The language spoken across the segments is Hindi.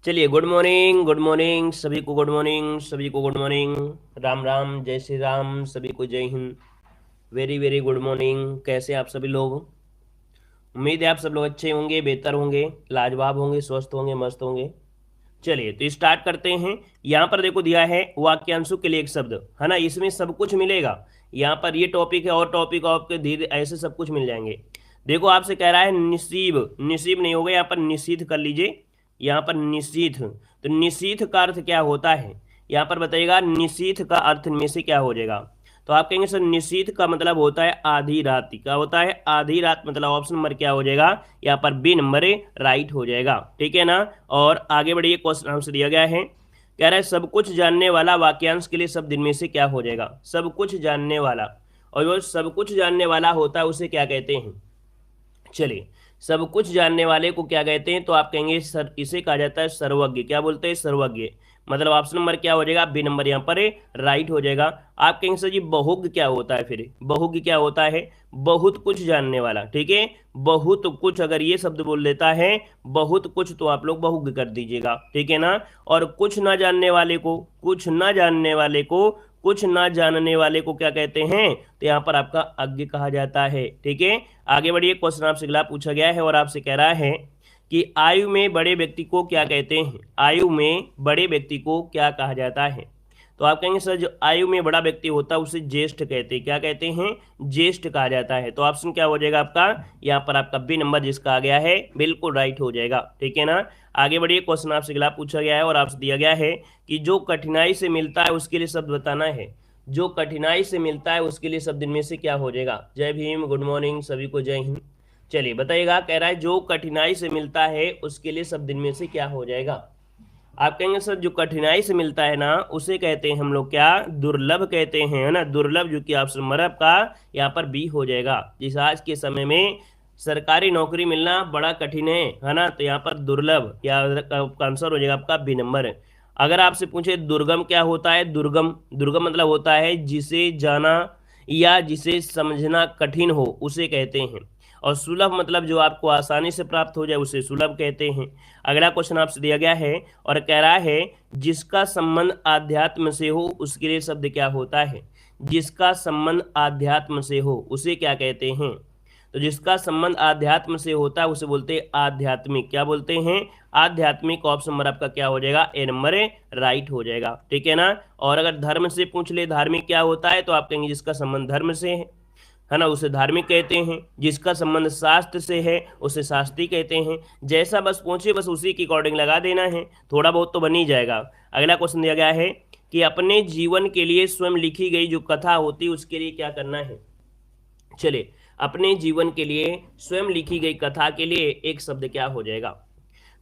चलिए, गुड मॉर्निंग सभी को, गुड मॉर्निंग सभी को, गुड मॉर्निंग। राम राम, जय श्री राम, सभी को जय Hind. Very very good morning. कैसे आप सभी लोग? उम्मीद है आप सब लोग अच्छे होंगे, बेहतर होंगे, लाजवाब होंगे, स्वस्थ होंगे, मस्त होंगे। चलिए तो स्टार्ट करते हैं। यहाँ पर देखो दिया है वाक्यांशों के लिए एक शब्द, है ना, इसमें सब कुछ मिलेगा। यहाँ पर ये टॉपिक है और टॉपिक आपके धीरे ऐसे सब कुछ मिल जाएंगे। देखो आपसे कह रहा है निसीब, निसीब नहीं होगा, यहाँ पर निषिद्ध कर लीजिए। यहाँ पर निषिद्ध, तो निषिद्ध का अर्थ क्या होता है? यहाँ पर बताइएगा निषिद्ध का अर्थ इनमें से क्या हो जाएगा। तो आप कहेंगे सर निषिद्ध का मतलब होता है आधी रात। क्या होता है? आधी रात। मतलब ऑप्शन नंबर क्या हो जाएगा? यहाँ पर बी नंबर राइट हो जाएगा। ठीक है ना। और आगे बढ़िए, क्वेश्चन हमसे दिया गया है, कह रहा है सब कुछ जानने वाला वाक्यांश के लिए शब्द इनमें से क्या हो जाएगा? सब कुछ जानने वाला, और जो सब कुछ जानने वाला होता है उसे क्या कहते हैं? चलिए, सब कुछ जानने वाले को क्या कहते हैं? तो आप कहेंगे सर इसे कहा जाता है सर्वज्ञ। क्या बोलते हैं? सर्वज्ञ। मतलब ऑप्शन नंबर क्या हो जाएगा? बी नंबर यहाँ पर राइट हो जाएगा। आप कहेंगे सर जी बहुज्ञ क्या होता है? फिर बहुज्ञ क्या होता है? बहुत कुछ जानने वाला। ठीक है, बहुत कुछ, अगर ये शब्द बोल देता है बहुत कुछ, तो आप लोग बहुज्ञ कर दीजिएगा। ठीक है ना। और कुछ ना जानने वाले को, कुछ ना जानने वाले को, कुछ ना जानने वाले को क्या कहते हैं? तो यहाँ पर आपका अज्ञ कहा जाता है। ठीक है, आगे बढ़िए। क्वेश्चन आपसे अगला पूछा गया है और आपसे कह रहा है कि आयु में बड़े व्यक्ति को क्या कहते हैं? आयु में बड़े व्यक्ति को क्या कहा जाता है? तो आप कहेंगे सर जो आयु में बड़ा व्यक्ति होता है उसे ज्येष्ठ कहते हैं। क्या कहते हैं? ज्येष्ठ कहा जाता है। तो ऑप्शन क्या हो जाएगा आपका? यहाँ पर आपका बी नंबर जिसका आ गया है बिल्कुल राइट हो जाएगा। ठीक है ना। आगे बढ़िए। क्वेश्चन आपसे अगला पूछा गया है और आपसे दिया गया है कि जो कठिनाई से मिलता है उसके लिए शब्द बताना है। जो कठिनाई से मिलता है उसके लिए शब्द इनमें से क्या हो जाएगा? जय भीम, गुड मॉर्निंग सभी को, जय हिंद। चलिए बताइएगा, कह रहा है जो कठिनाई से मिलता है उसके लिए शब्द इनमें से क्या हो जाएगा? आप कहेंगे सर जो कठिनाई से मिलता है ना उसे कहते हैं हम लोग क्या? दुर्लभ कहते हैं, है ना। दुर्लभ, जो कि ऑप्शन नंबर आपका यहाँ पर बी हो जाएगा। जिस आज के समय में सरकारी नौकरी मिलना बड़ा कठिन है ना, तो यहाँ पर दुर्लभ या आंसर हो जाएगा आपका बी नंबर। अगर आपसे पूछे दुर्गम क्या होता है? दुर्गम, दुर्गम मतलब होता है जिसे जाना या जिसे समझना कठिन हो उसे कहते हैं। और सुलभ मतलब जो आपको आसानी से प्राप्त हो जाए उसे सुलभ कहते हैं। अगला क्वेश्चन आपसे दिया गया है और कह रहा है जिसका संबंध आध्यात्म से हो उसके लिए शब्द क्या होता है? जिसका संबंध आध्यात्म से हो उसे क्या कहते हैं? तो जिसका संबंध आध्यात्म से होता है उसे बोलते हैं आध्यात्मिक। क्या बोलते हैं? आध्यात्मिक। ऑप्शन नंबर आपका क्या हो जाएगा? ए नंबर राइट हो जाएगा। ठीक है ना। और अगर धर्म से पूछ ले धार्मिक क्या होता है, तो आप कहेंगे जिसका संबंध धर्म से है ना उसे धार्मिक कहते हैं। जिसका संबंध शास्त्र से है उसे शास्त्री कहते हैं। जैसा बस पूछे बस उसी की अकॉर्डिंग लगा देना है, थोड़ा बहुत तो बन ही जाएगा। अगला क्वेश्चन दिया गया है कि अपने जीवन के लिए स्वयं लिखी गई जो कथा होती है उसके लिए क्या करना है? चलिए, अपने जीवन के लिए स्वयं लिखी गई कथा के लिए एक शब्द क्या हो जाएगा?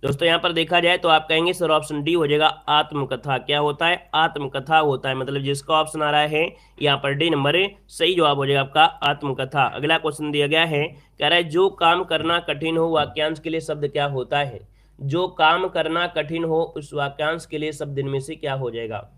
दोस्तों यहाँ पर देखा जाए तो आप कहेंगे सर ऑप्शन डी हो जाएगा आत्मकथा। क्या होता है? आत्मकथा होता है। मतलब जिसका ऑप्शन आ रहा है यहाँ पर डी नंबर सही जवाब हो जाएगा आपका आत्मकथा। अगला क्वेश्चन दिया गया है, कह रहा है जो काम करना कठिन हो वाक्यांश के लिए शब्द क्या होता है? जो काम करना कठिन हो उस वाक्यांश के लिए शब्द इनमें से क्या हो जाएगा?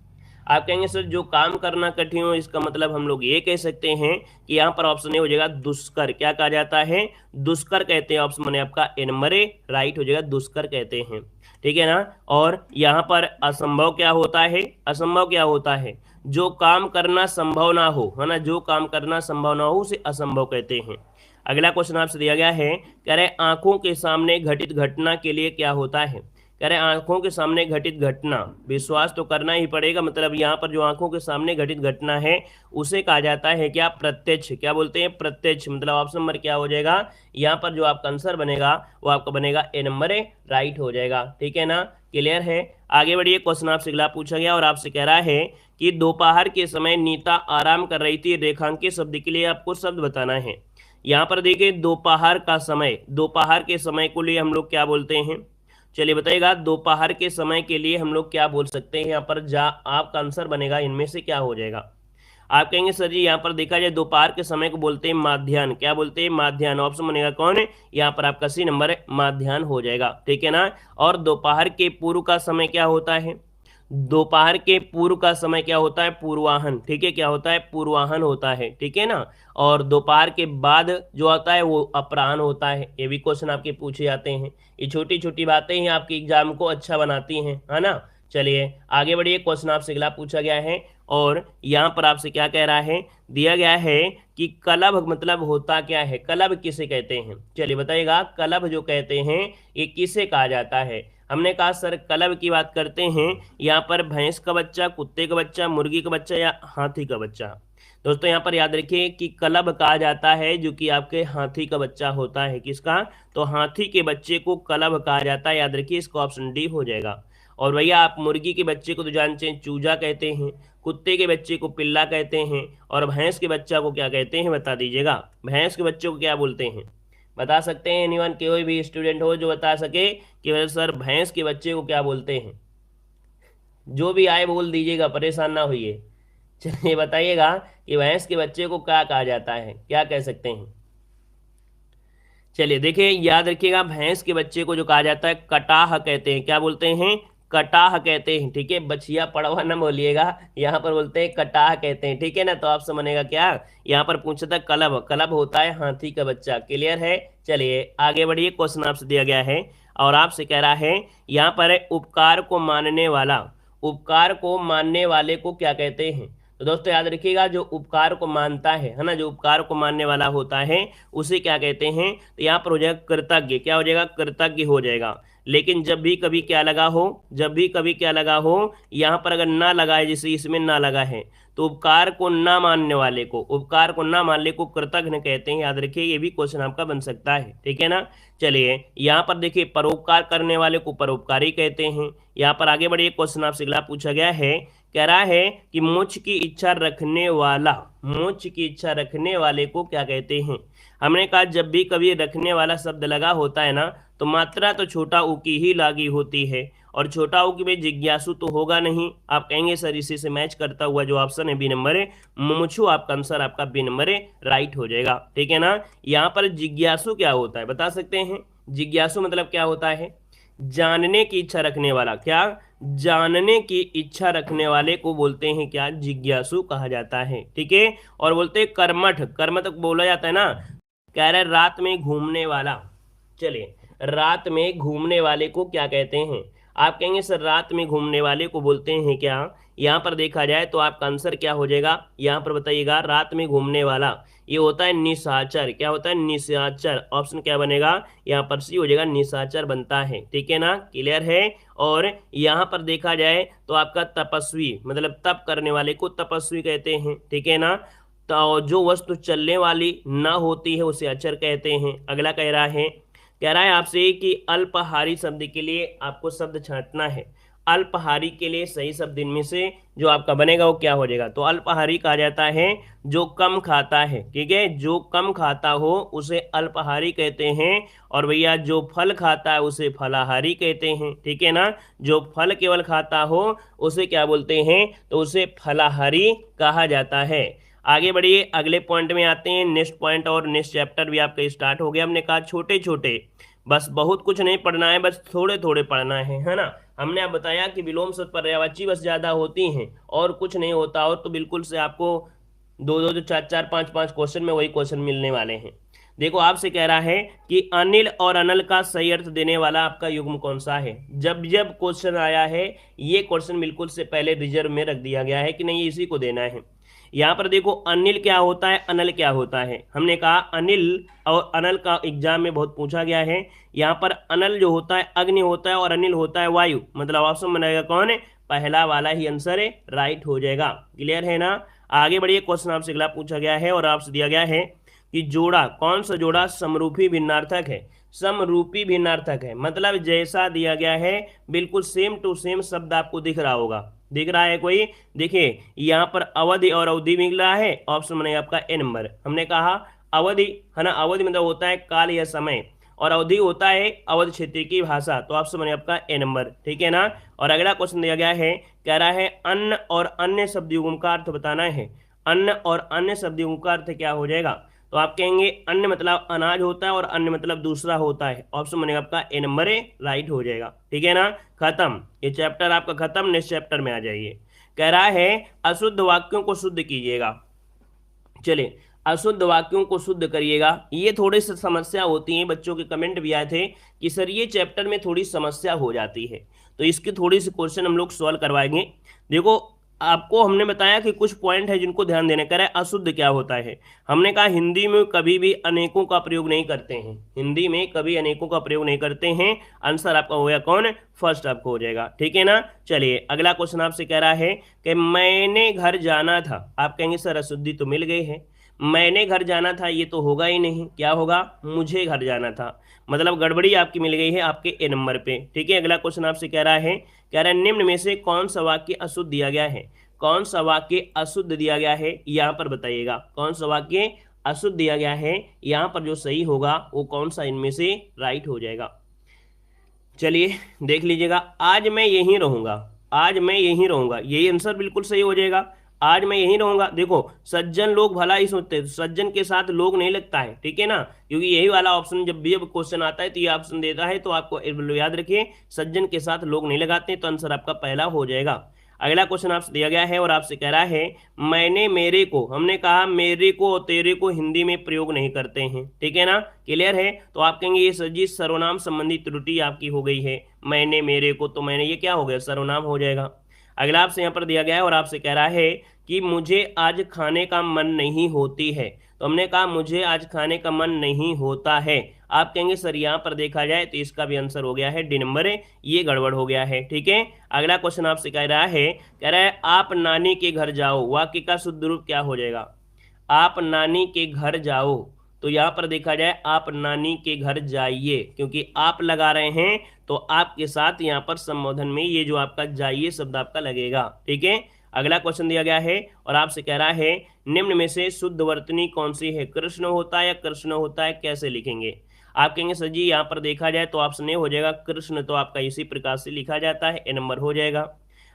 आप कहेंगे सर जो काम करना कठिन हो, इसका मतलब हम लोग ये कह सकते हैं कि यहाँ पर ऑप्शन ए हो जाएगा दुष्कर। क्या कहा जाता है? दुष्कर कहते हैं। ऑप्शन बने आपका ए नंबर राइट हो जाएगा, दुष्कर कहते हैं। ठीक है ना। और यहाँ पर असंभव क्या होता है? असंभव क्या होता है? जो काम करना संभव ना हो, है ना, जो काम करना संभव ना हो उसे असंभव कहते हैं। अगला क्वेश्चन आपसे दिया गया है, कह रहे आंखों के सामने घटित घटना के लिए क्या होता है? कह रहे आंखों के सामने घटित घटना, विश्वास तो करना ही पड़ेगा। मतलब यहाँ पर जो आंखों के सामने घटित घटना है उसे कहा जाता है क्या? प्रत्यक्ष। क्या बोलते हैं? प्रत्यक्ष। मतलब ऑप्शन नंबर क्या हो जाएगा? यहाँ पर जो आपका आंसर बनेगा वो आपका बनेगा ए नंबर राइट हो जाएगा। ठीक है ना। क्लियर है। आगे बढ़िए। क्वेश्चन आपसे अगला पूछा गया और आपसे कह रहा है कि दोपहर के समय नीता आराम कर रही थी, रेखांकित शब्द के लिए आपको शब्द बताना है। यहाँ पर देखिए दोपहर का समय, दोपहर के समय को लिए हम लोग क्या बोलते हैं? चलिए बताइएगा दोपहर के समय के लिए हम लोग क्या बोल सकते हैं? यहाँ पर जा आपका आंसर बनेगा इनमें से क्या हो जाएगा? आप कहेंगे सर जी यहाँ पर देखा जाए दोपहर के समय को बोलते हैं माध्याह्न। क्या बोलते हैं? माध्याह्न। ऑप्शन बनेगा कौन? यहाँ पर आपका सी नंबर माध्याह्न हो जाएगा। ठीक है ना। और दोपहर के पूर्व का समय क्या होता है? दोपहर के पूर्व का समय क्या होता है? पूर्वाहन। ठीक है, क्या होता है? पूर्वाहन होता है। ठीक है ना। और दोपहर के बाद जो आता है वो अपराह्न होता है। ये भी क्वेश्चन आपके पूछे जाते हैं। ये छोटी छोटी बातें ही आपके एग्जाम को अच्छा बनाती हैं, है ना। चलिए आगे बढ़िए, क्वेश्चन आपसे अगला पूछा गया है और यहाँ पर आपसे क्या कह रहा है, दिया गया है कि कलभ मतलब होता क्या है? कलभ किसे कहते हैं? चलिए बताइएगा, कलभ जो कहते हैं ये किसे कहा जाता है? हमने कहा सर कलभ की बात करते हैं यहाँ पर भैंस का बच्चा, कुत्ते का बच्चा, मुर्गी का बच्चा या हाथी का बच्चा। दोस्तों यहाँ पर याद रखिए कि कलभ कहा जाता है जो कि आपके हाथी का बच्चा होता है। किसका? तो हाथी के बच्चे को कलभ कहा जाता है। याद रखिए, इसका ऑप्शन डी हो जाएगा। और भैया आप मुर्गी के बच्चे को तो जानते हैं, चूजा कहते हैं। कुत्ते के बच्चे को पिल्ला कहते हैं। और भैंस के बच्चा को क्या कहते हैं, बता दीजिएगा। भैंस के बच्चे को क्या बोलते हैं? बता सकते हैं? एनीवन, कोई भी स्टूडेंट हो जो बता सके कि सर भैंस के बच्चे को क्या बोलते हैं? जो भी आए बोल दीजिएगा, परेशान ना होइए। चलिए बताइएगा कि भैंस के बच्चे को क्या कहा जाता है, क्या कह सकते हैं? चलिए देखिए, याद रखिएगा, भैंस के बच्चे को जो कहा जाता है कटाह कहते हैं। क्या बोलते हैं? कटाह कहते हैं। ठीक है, बछिया पड़वा न बोलिएगा, यहाँ पर बोलते हैं कटाह कहते हैं। ठीक है ना। तो आप समझेगा क्या, यहाँ पर पूछा था कलभ, कलभ होता है हाथी का बच्चा। क्लियर है। चलिए आगे बढ़िए, क्वेश्चन आपसे दिया गया है और आपसे कह रहा है यहाँ पर उपकार को मानने वाला, उपकार को मानने वाले को क्या कहते हैं? तो दोस्तों याद रखिएगा, जो उपकार को मानता है ना, जो उपकार को मानने वाला होता है उसे क्या कहते हैं? तो यहाँ पर हो जाएगा कृतज्ञ। क्या हो जाएगा? कृतज्ञ हो जाएगा। लेकिन जब भी कभी क्या लगा हो, जब भी कभी क्या लगा हो, यहाँ पर अगर ना लगा है, जैसे इसमें ना लगा है, तो उपकार को ना मानने वाले को, उपकार को ना मानने को कृतज्ञ कहते हैं। याद रखिए, ये भी क्वेश्चन आपका बन सकता है। ठीक है ना। चलिए यहाँ पर देखिए, परोपकार करने वाले को परोपकारी कहते हैं। यहाँ पर आगे बढ़िए, क्वेश्चन आपसे अगला पूछा गया है, कह रहा है कि मोक्ष की इच्छा रखने वाला, मोक्ष की इच्छा रखने वाले को क्या कहते हैं? हमने कहा जब भी कभी रखने वाला शब्द लगा होता है ना, तो मात्रा तो छोटा ऊ की ही लागी होती है। और छोटा ऊ की में जिज्ञासु तो होगा नहीं। आप कहेंगे सर इसी से मैच करता हुआ जो ऑप्शन है बी नंबर है, मुमुक्षु, आपका आंसर आपका बी नंबर है, राइट हो जाएगा। ठीक है ना। यहाँ पर जिज्ञासु क्या होता है, बता सकते हैं? जिज्ञासु मतलब क्या होता है? जानने की इच्छा रखने वाला। क्या? जानने की इच्छा रखने वाले को बोलते हैं क्या? जिज्ञासु कहा जाता है। ठीक है। और बोलते हैं कर्मठ, कर्मठ बोला जाता है ना। कह रहा है रात में घूमने वाला। चलिए, रात में घूमने वाले को क्या कहते हैं? आप कहेंगे सर रात में घूमने वाले को बोलते हैं क्या? यहाँ पर देखा जाए तो आपका आंसर क्या हो जाएगा, यहाँ पर बताइएगा, रात में घूमने वाला ये होता है निशाचर। क्या होता है? निशाचर। ऑप्शन क्या बनेगा? यहाँ पर सी हो जाएगा, निशाचर बनता है। ठीक है ना। क्लियर है। और यहाँ पर देखा जाए तो आपका तपस्वी मतलब तप करने वाले को तपस्वी कहते हैं। ठीक है ना। तो जो वस्तु चलने वाली ना होती है उसे अचर कहते हैं। अगला कह रहा है आपसे कि अल्पहारी शब्द के लिए आपको शब्द छांटना है। अल्पहारी के लिए सही शब्द इनमें से जो आपका बनेगा वो क्या हो जाएगा? तो अल्पहारी कहा जाता है जो कम खाता है। ठीक है, जो कम खाता हो उसे अल्पहारी कहते हैं। और भैया जो फल खाता है उसे फलाहारी कहते हैं। ठीक है ना। जो फल केवल खाता हो उसे क्या बोलते हैं? तो उसे फलाहारी कहा जाता है। आगे बढ़िए, अगले पॉइंट में आते हैं। नेक्स्ट पॉइंट और नेक्स्ट चैप्टर भी आपका स्टार्ट हो गया। हमने कहा छोटे छोटे, बस बहुत कुछ नहीं पढ़ना है, बस थोड़े थोड़े पढ़ना है ना। हमने आप बताया कि विलोम शब्द पर्यायवाची बस ज्यादा होती हैं और कुछ नहीं होता। और तो बिल्कुल से आपको दो दो, चार चार, पांच पांच क्वेश्चन में वही क्वेश्चन मिलने वाले हैं। देखो आपसे कह रहा है कि अनिल और अनल का सही अर्थ देने वाला आपका युग्म कौन सा है? जब जब क्वेश्चन आया है ये क्वेश्चन बिल्कुल से पहले रिजर्व में रख दिया गया है कि नहीं इसी को देना है। यहाँ पर देखो अनिल क्या होता है, अनल क्या होता है। हमने कहा अनिल और अनल का एग्जाम में बहुत पूछा गया है। यहाँ पर अनल जो होता है अग्नि होता है और अनिल होता है वायु। मतलब ऑप्शन बनेगा कौन है? पहला वाला ही आंसर है, राइट हो जाएगा। क्लियर है ना। आगे बढ़िए, क्वेश्चन आपसे अगला पूछा गया है और आपसे दिया गया है कि जोड़ा, कौन सा जोड़ा समरूपी भिन्नार्थक है? समरूपी भिन्नार्थक है मतलब जैसा दिया गया है बिल्कुल सेम टू सेम शब्द आपको दिख रहा होगा। दिख रहा है कोई? देखिए यहाँ पर अवधि और अवधि मिल रहा है, ऑप्शन बनेगा आपका ए नंबर। हमने कहा अवधि है ना, अवधि मतलब होता है काल या समय, और अवधि होता है अवध क्षेत्र की भाषा, तो ऑप्शन बनेगा आपका ए नंबर। ठीक है ना। और अगला क्वेश्चन दिया गया है, कह रहा है अन्न और अन्य शब्द युग्म का अर्थ बताना है। अन्न और अन्य शब्द युग्म का अर्थ क्या हो जाएगा? तो आप कहेंगे अन्न मतलब अनाज होता है और अन्न मतलब दूसरा होता है। ऑप्शन बनेगा आपका ए नंबर ए, राइट हो जाएगा। ठीक है ना, खत्म, ये चैप्टर आपका खत्म। नेक्स्ट चैप्टर में आ जाइए। कह रहा है अशुद्ध वाक्यों को शुद्ध कीजिएगा। चलिए, अशुद्ध वाक्यों को शुद्ध करिएगा। ये थोड़ी सी समस्या होती है, बच्चों के कमेंट भी आए थे कि सर ये चैप्टर में थोड़ी समस्या हो जाती है, तो इसकी थोड़ी सी क्वेश्चन हम लोग सॉल्व करवाएंगे। देखो, आपको हमने बताया कि कुछ पॉइंट है जिनको ध्यान देने का है। अशुद्ध क्या होता है, हमने कहा हिंदी में कभी भी अनेकों का प्रयोग नहीं करते हैं, हिंदी में कभी अनेकों का प्रयोग नहीं करते हैं। आंसर आपका हो गया कौन, फर्स्ट आपको हो जाएगा। ठीक है ना, चलिए अगला क्वेश्चन आपसे कह रहा है कि मैंने घर जाना था। आप कहेंगे सर अशुद्धि तो मिल गई है, मैंने घर जाना था ये तो होगा ही नहीं, क्या होगा, मुझे घर जाना था, मतलब गड़बड़ी आपकी मिल गई है आपके ए नंबर पे। ठीक है, अगला क्वेश्चन आपसे कह रहा है निम्न में से कौन सा वाक्य अशुद्ध दिया गया है, कौन सा वाक्य अशुद्ध दिया गया है यहाँ पर बताइएगा, कौन सा वाक्य अशुद्ध दिया गया है, यहाँ पर जो सही होगा वो कौन सा इनमें से राइट हो जाएगा। चलिए देख लीजिएगा, आज मैं यहीं रहूंगा, आज मैं यहीं रहूंगा, यही आंसर बिल्कुल सही हो जाएगा। आज मैं यहीं रहूंगा। देखो, सज्जन लोग भला ही सोचते हैं, सज्जन के साथ लोग नहीं लगता है। ठीक है ना, क्योंकि यही वाला ऑप्शन जब भी अब क्वेश्चन आता है तो ये ऑप्शन देता है, तो आपको याद रखिए सज्जन के साथ लोग नहीं लगाते, तो आंसर आपका पहला हो जाएगा। अगला क्वेश्चन आपसे दिया गया है और आपसे कह रहा है मैंने मेरे को, हमने कहा मेरे को और तेरे को हिंदी में प्रयोग नहीं करते हैं। ठीक है ना, क्लियर है। तो आप कहेंगे ये सर जी सर्वनाम संबंधी त्रुटि आपकी हो गई है, मैंने मेरे को, तो मैंने ये क्या हो गया, सर्वनाम हो जाएगा। अगला आपसे यहाँ पर दिया गया है और आपसे कह रहा है कि मुझे आज खाने का मन नहीं होती है। तो हमने कहा मुझे आज खाने का मन नहीं होता है। आप कहेंगे सर यहाँ पर देखा जाए तो इसका भी आंसर हो गया है डी नंबर है, ये गड़बड़ हो गया है। ठीक है, अगला क्वेश्चन आपसे कह रहा है आप नानी के घर जाओ, वाक्य का शुद्ध रूप क्या हो जाएगा, आप नानी के घर जाओ। तो यहाँ पर देखा जाए आप नानी के घर जाइए, क्योंकि आप लगा रहे हैं तो आपके साथ यहाँ पर संबोधन में ये जो आपका जाइए शब्द आपका लगेगा। ठीक है, अगला क्वेश्चन दिया गया है और आपसे कह रहा है निम्न में से शुद्ध वर्तनी कौन सी है, कृष्ण होता है या कृष्ण होता है, कैसे लिखेंगे। आप कहेंगे सर जी यहाँ पर देखा जाए तो ऑप्शन ए हो जाएगा, कृष्ण तो आपका इसी प्रकार से लिखा जाता है, ए नंबर हो जाएगा।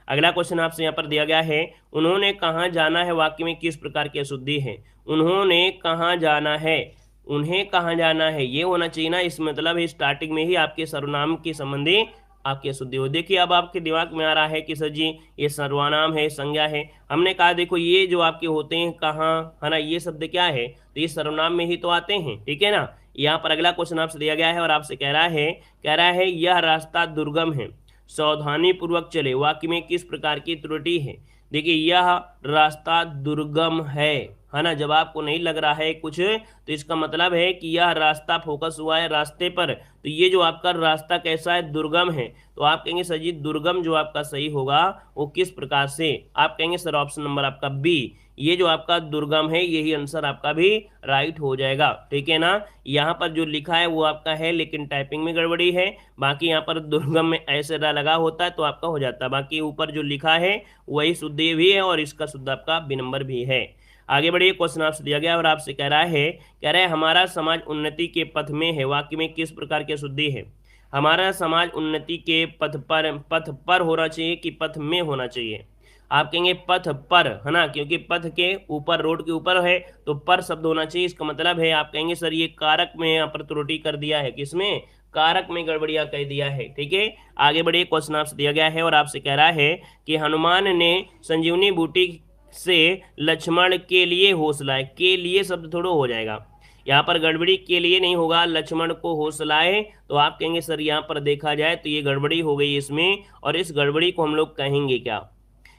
अगला क्वेश्चन आपसे यहाँ पर दिया गया है उन्होंने कहाँ जाना है, वाक्य में किस प्रकार की अशुद्धि है, उन्होंने कहाँ जाना है, उन्हें कहाँ जाना है, ये होना चाहिए ना, इस मतलब है स्टार्टिंग में ही आपके सर्वनाम के संबंधी आपकी अशुद्धि हो। देखिए अब आपके दिमाग में आ रहा है कि सर जी ये सर्वनाम है, संज्ञा है। हमने कहा देखो ये जो आपके होते हैं कहाँ, है ना, ये शब्द क्या है, तो ये सर्वनाम में ही तो आते हैं। ठीक है ना, यहाँ पर अगला क्वेश्चन आपसे दिया गया है और आपसे कह रहा है यह रास्ता दुर्गम है, सावधानी पूर्वक चले, वाक्य में किस प्रकार की त्रुटि है। देखिए यह रास्ता दुर्गम है ना, जब आपको नहीं लग रहा है कुछ तो इसका मतलब है कि यह रास्ता फोकस हुआ है रास्ते पर, तो ये जो आपका रास्ता कैसा है, दुर्गम है। तो आप कहेंगे सर जी दुर्गम जो आपका सही होगा वो किस प्रकार से, आप कहेंगे सर ऑप्शन नंबर आपका बी, ये जो आपका दुर्गम है यही आंसर आपका भी राइट हो जाएगा। ठीक है ना, यहाँ पर जो लिखा है वो आपका है लेकिन टाइपिंग में गड़बड़ी है, बाकी यहाँ पर दुर्गम में ऐसे लगा होता है तो आपका हो जाता है, बाकी ऊपर जो लिखा है वही शुद्ध भी है और इसका शुद्ध आपका बी नंबर भी है। आगे बढ़िए, क्वेश्चन आपसे दिया गया और आपसे कह रहा है हमारा समाज उन्नति के पथ में है, वाक्य में किस प्रकार की अशुद्धि है, हमारा समाज उन्नति के पथ पर होना चाहिए कि पथ में होना चाहिए। आप कहेंगे पथ पर, है ना, क्योंकि पथ के ऊपर, रोड के ऊपर है तो पर शब्द होना चाहिए, इसका मतलब है। आप कहेंगे सर ये कारक में यहाँ पर त्रुटि कर दिया है, किसमें, कारक में गड़बड़िया कह दिया है। ठीक है, आगे बढ़िए, क्वेश्चन आपसे दिया गया है और आपसे कह रहा है कि हनुमान ने संजीवनी बूटी से लक्ष्मण के लिए हौसलाए, के लिए शब्द थोड़ा हो जाएगा, यहाँ पर गड़बड़ी के लिए नहीं होगा, लक्ष्मण को हौसलाए। तो आप कहेंगे सर यहाँ पर देखा जाए तो ये गड़बड़ी हो गई इसमें, और इस गड़बड़ी को हम लोग कहेंगे क्या,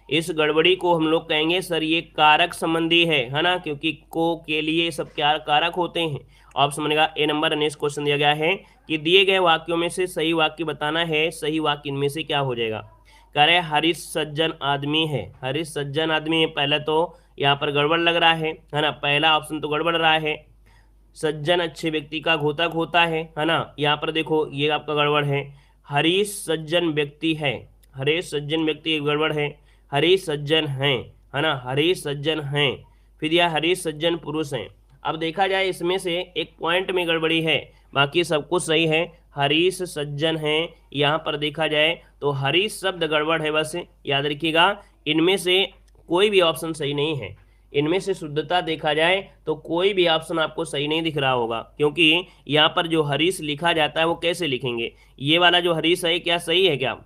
इस गड़बड़ी को हम लोग कहेंगे सर ये कारक संबंधी है ना, क्योंकि को, के लिए सब क्या कारक होते हैं। ऑप्शन बनेगा ए नंबर। नेक्स्ट क्वेश्चन दिया गया है कि दिए गए वाक्यों में से सही वाक्य बताना है, सही वाक्य इनमें से क्या हो जाएगा। कह रहे हरीश सज्जन आदमी है, हरीश सज्जन आदमी है, पहले तो यहाँ पर गड़बड़ लग रहा है ना, पहला ऑप्शन तो गड़बड़ रहा है। सज्जन अच्छे व्यक्ति का घोतक होता है ना, यहाँ पर देखो ये आपका गड़बड़ है, हरीश सज्जन व्यक्ति है, हरीश सज्जन व्यक्ति गड़बड़ है, हरीश सज्जन हैं, है ना, हरीश सज्जन हैं, फिर यह हरीश सज्जन पुरुष हैं। अब देखा जाए इसमें से एक पॉइंट में गड़बड़ी है, बाकी सब कुछ सही है, हरीश सज्जन हैं, यहाँ पर देखा जाए तो हरीश शब्द गड़बड़ है, बस याद रखिएगा इनमें से कोई भी ऑप्शन सही नहीं है, इनमें से शुद्धता देखा जाए तो कोई भी ऑप्शन आपको सही नहीं दिख रहा होगा, क्योंकि यहाँ पर जो हरीश लिखा जाता है वो कैसे लिखेंगे, ये वाला जो हरीश है क्या सही है, क्या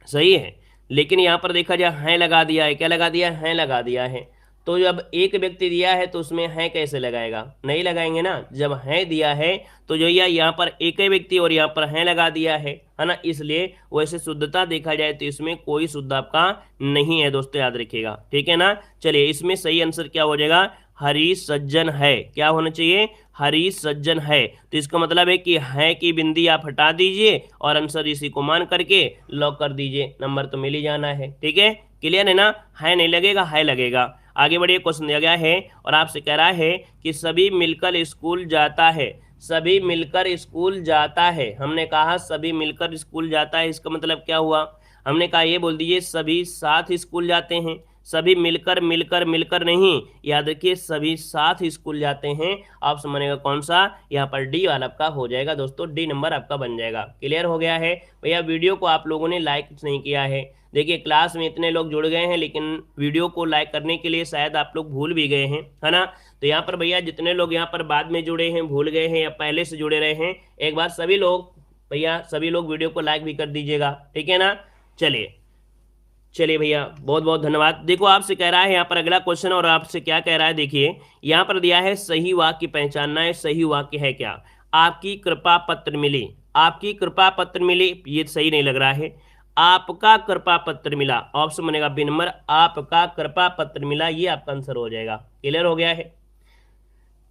सही है, लेकिन यहाँ पर देखा जाए हैं लगा दिया है, क्या लगा दिया है, हैं लगा दिया है। तो जब एक व्यक्ति दिया है तो उसमें हैं कैसे लगाएगा, नहीं लगाएंगे ना। जब हैं दिया है तो जो यहाँ पर एक ही व्यक्ति और यहाँ पर हैं लगा दिया है ना, इसलिए वैसे शुद्धता देखा जाए तो इसमें कोई शुद्ध आपका नहीं है दोस्तों, याद रखिएगा, ठीक है ना। चलिए इसमें सही आंसर क्या हो जाएगा, हरीश सज्जन है, क्या होना चाहिए, हरीश सज्जन है। तो इसका मतलब है कि है की बिंदी आप हटा दीजिए और आंसर इसी को मान करके लॉक कर दीजिए, नंबर तो मिल ही जाना है, ठीक है, क्लियर है ना। है नहीं लगेगा, है लगेगा। आगे बढ़िए, क्वेश्चन दिया गया है और आपसे कह रहा है कि सभी मिलकर स्कूल जाता है, सभी मिलकर स्कूल जाता है। हमने कहा सभी मिलकर स्कूल जाता है, इसका मतलब क्या हुआ, हमने कहा ये बोल दीजिए सभी साथ स्कूल जाते हैं, सभी मिलकर मिलकर मिलकर नहीं, याद रखिए सभी साथ स्कूल जाते हैं। ऑप्शन बनेगा कौन सा, यहाँ पर डी वाला आपका हो जाएगा दोस्तों, डी नंबर आपका बन जाएगा। क्लियर हो गया है भैया। वीडियो को आप लोगों ने लाइक नहीं किया है, देखिए क्लास में इतने लोग जुड़ गए हैं लेकिन वीडियो को लाइक करने के लिए शायद आप लोग भूल भी गए हैं, है ना। तो यहाँ पर भैया जितने लोग यहाँ पर बाद में जुड़े हैं, भूल गए हैं या पहले से जुड़े रहे हैं, एक बार सभी लोग भैया सभी लोग वीडियो को लाइक भी कर दीजिएगा, ठीक है ना। चलिए चलिए भैया, बहुत बहुत धन्यवाद। देखो आपसे कह रहा है यहाँ पर अगला क्वेश्चन, और आपसे क्या कह रहा है, देखिए यहाँ पर दिया है सही वाक्य पहचानना है, सही वाक्य है क्या, आपकी कृपा पत्र मिली, आपकी कृपा पत्र मिली, ये सही नहीं लग रहा है। आपका कृपा पत्र मिला, ऑप्शन बनेगा बी नंबर, आपका कृपा पत्र मिला, ये आपका आंसर हो जाएगा। क्लियर हो गया है।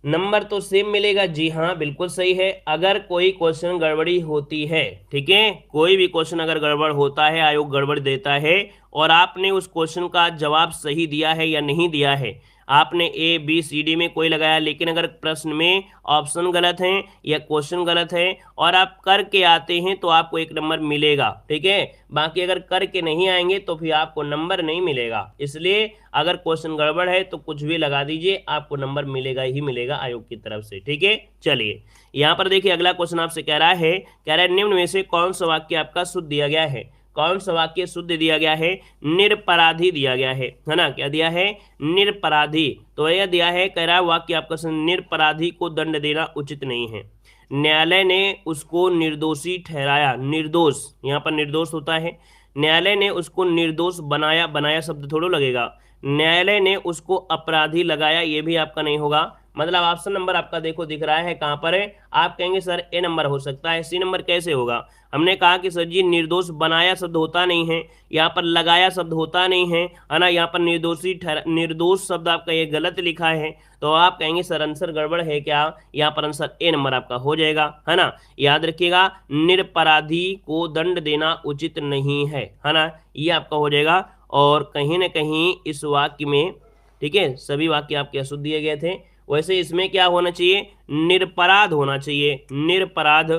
नंबर तो सेम मिलेगा, जी हाँ बिल्कुल सही है। अगर कोई क्वेश्चन गड़बड़ी होती है, ठीक है, कोई भी क्वेश्चन अगर गड़बड़ होता है, आयोग गड़बड़ देता है और आपने उस क्वेश्चन का जवाब सही दिया है या नहीं दिया है, आपने ए बी सी डी में कोई लगाया, लेकिन अगर प्रश्न में ऑप्शन गलत है या क्वेश्चन गलत है और आप करके आते हैं तो आपको एक नंबर मिलेगा, ठीक है। बाकी अगर करके नहीं आएंगे तो फिर आपको नंबर नहीं मिलेगा। इसलिए अगर क्वेश्चन गड़बड़ है तो कुछ भी लगा दीजिए, आपको नंबर मिलेगा ही मिलेगा आयोग की तरफ से, ठीक है। चलिए यहाँ पर देखिए अगला क्वेश्चन आपसे कह रहा है निम्न में से कौन सा वाक्य आपका शुद्ध दिया गया है, कौन सा वाक्य शुद्ध दिया गया है, निरपराधी दिया गया है ना, क्या दिया है, निरपराधी। तो यह दिया है, कह रहा है वाक्य आपका निरपराधी को दंड देना उचित नहीं है, न्यायालय ने उसको निर्दोषी ठहराया, निर्दोष यहाँ पर निर्दोष होता है, न्यायालय ने उसको निर्दोष बनाया, बनाया शब्द थोड़ा लगेगा, न्यायालय ने उसको अपराधी लगाया, ये भी आपका नहीं होगा। मतलब ऑप्शन नंबर आपका देखो दिख रहा है कहाँ पर है, आप कहेंगे सर ए नंबर हो सकता है, सी नंबर कैसे होगा। हमने कहा कि सर जी निर्दोष बनाया शब्द होता नहीं है, यहाँ पर लगाया शब्द होता नहीं है ना, यहाँ पर निर्दोष शब्द आपका ये गलत लिखा है, तो आप कहेंगे सर आंसर गड़बड़ है क्या, यहाँ पर आंसर ए नंबर आपका हो जाएगा, है ना। याद रखिएगा निरपराधी को दंड देना उचित नहीं है ना, ये आपका हो जाएगा। और कहीं ना कहीं इस वाक्य में, ठीक है, सभी वाक्य आपके अशुद्ध दिए गए थे, वैसे इसमें क्या होना चाहिए, निरपराध होना चाहिए, निरपराध।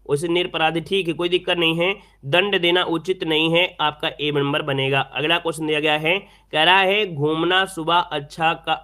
वैसे निरपराधी ठीक है, कोई दिक्कत नहीं है, दंड देना उचित नहीं है, आपका ए नंबर बनेगा। अगला क्वेश्चन दिया गया है, कह रहा है घूमना सुबह अच्छा का,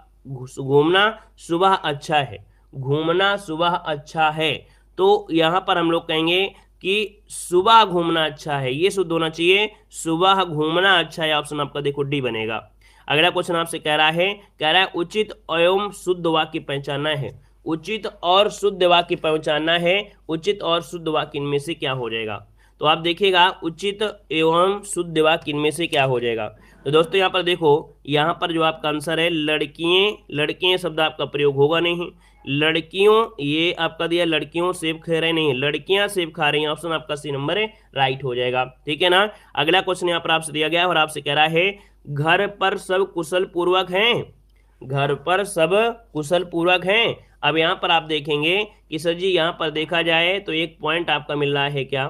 घूमना सुबह अच्छा है, घूमना सुबह अच्छा है। तो यहाँ पर हम लोग कहेंगे कि सुबह घूमना अच्छा है, ये शुद्ध होना चाहिए, सुबह घूमना अच्छा है, ऑप्शन आपका देखो डी बनेगा। अगला क्वेश्चन आपसे कह रहा है उचित एवं शुद्ध वाक्य पहचानना है, उचित और शुद्ध वाक्य पहचानना है, उचित और शुद्ध वाक्य इनमें से क्या हो जाएगा। तो आप देखिएगा उचित एवं शुद्ध वाक्य इनमें से क्या हो जाएगा। तो दोस्तों यहाँ पर देखो, यहाँ पर जो आपका आंसर है लड़कियां शब्द आपका प्रयोग होगा नहीं, लड़कियों ये आपका दिया, लड़कियों सेब खा रहे नहीं, लड़कियां सेब खा रही हैं, ऑप्शन आपका सी नंबर है, राइट हो जाएगा, ठीक है ना। अगला क्वेश्चन यहाँ पर आपसे दिया गया है और आपसे कह रहा है घर पर सब कुशल पूर्वक हैं, घर पर सब कुशल पूर्वक हैं। अब यहाँ पर आप देखेंगे कि सर जी यहाँ पर देखा जाए तो एक पॉइंट आपका मिल रहा है क्या,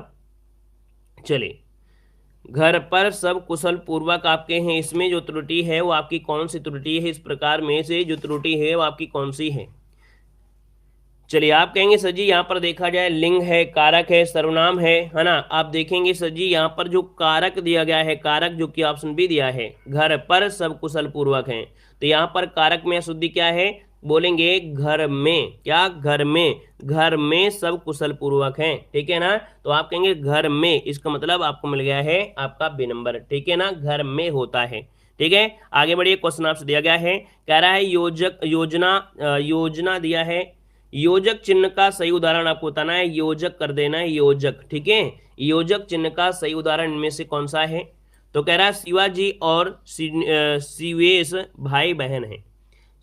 चलिए घर पर सब कुशल पूर्वक आपके हैं, इसमें जो त्रुटि है वो आपकी कौन सी त्रुटि है, इस प्रकार में से जो त्रुटि है वो आपकी कौन सी है। चलिए आप कहेंगे सर जी यहाँ पर देखा जाए लिंग है, कारक है, सर्वनाम है ना। आप देखेंगे सर जी यहाँ पर जो कारक दिया गया है, कारक जो कि ऑप्शन बी दिया है, घर पर सब कुशल पूर्वक हैं, तो यहाँ पर कारक में अशुद्धि क्या है, बोलेंगे घर में, क्या घर में सब कुशल पूर्वक हैं, ठीक है ना। तो आप कहेंगे घर में, इसका मतलब आपको मिल गया है आपका बी नंबर, ठीक है ना, घर में होता है। ठीक है, आगे बढ़िए। क्वेश्चन आपसे दिया गया है, कह रहा है योजना दिया है, योजक चिन्ह का सही उदाहरण आपको बताना है, योजक कर देना है, योजक। ठीक है, योजक चिन्ह का सही उदाहरण इनमें से कौन सा है? तो कह रहा है शिवाजी और शिवेश भाई बहन है।